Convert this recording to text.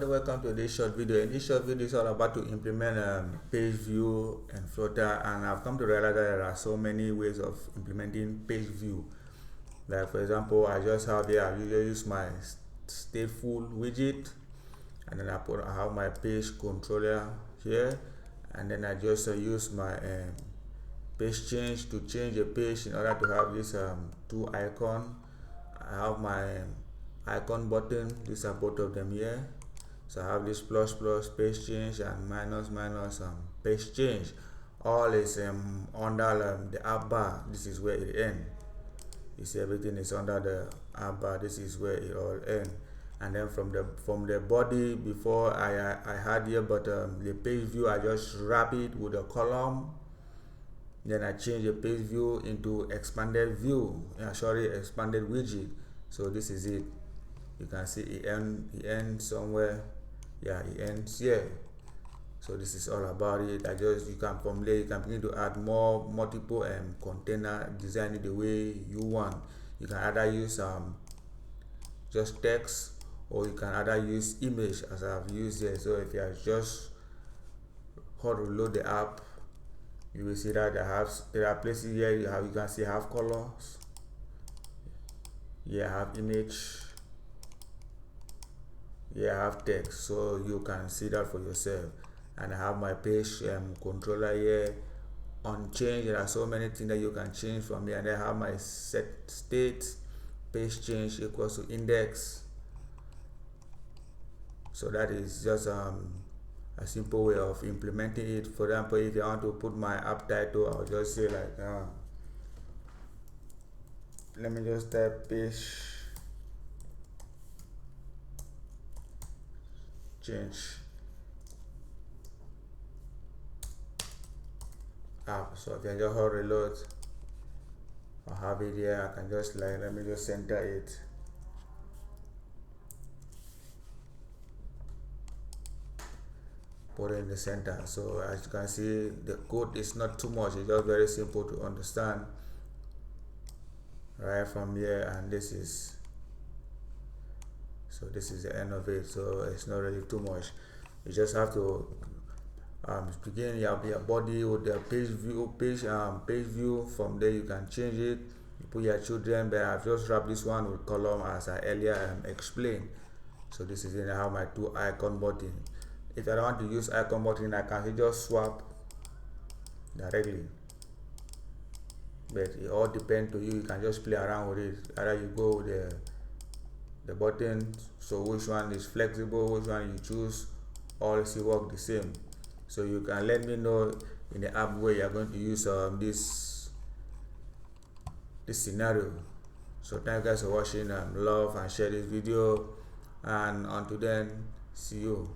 Welcome to this short video. In this short video, it's all about to implement page view and Flutter, and I've come to realize that there are so many ways of implementing page view. Like for example, I just have here, I usually use my stateful widget, and then I have my page controller here, and then I just use my page change to change a page in order to have this two icon. I have my icon button. These are both of them here. So I have this plus page change and minus page change. All is under the app bar. This is where it ends. You see, everything is under the app bar. This is where it all ends. And then from the body, before I had here, but the page view, I just wrap it with a column. Then I change the page view into expanded view. Expanded widget. So this is it. You can see it ends somewhere. Yeah, it ends here. So this is all about it. From there you can begin to add multiple container, design it the way you want. You can either use just text, or you can either use image as I've used here. So if you just how to load the app, you will see that there are places here you can see I have colors. Here I have image. Here I have text, so you can see that for yourself. And I have my page controller here on change. There are so many things that you can change from here. And I have my set state page change equals to index. So that is just a simple way of implementing it. For example, if I want to put my app title, I'll just say like let me just type page change app. So if I just hold reload, I'll have it here. I can just let me just center it. Put it in the center. So as you can see, the code is not too much. It's just very simple to understand right from here, and this is the end of it. So it's not really too much. You just have to begin your body with the page view. From there you can change it. You put your children, but I've just wrapped this one with column as I earlier explained. So this is it. I have my two icon button. If I don't want to use icon button, I can just swap directly. But it all depends to you. You can just play around with it. Either you go with the button, so which one is flexible, which one you choose, all still work the same. So you can let me know in the app where you are going to use this scenario. So thank you guys for watching. Love and share this video, and until then, see you.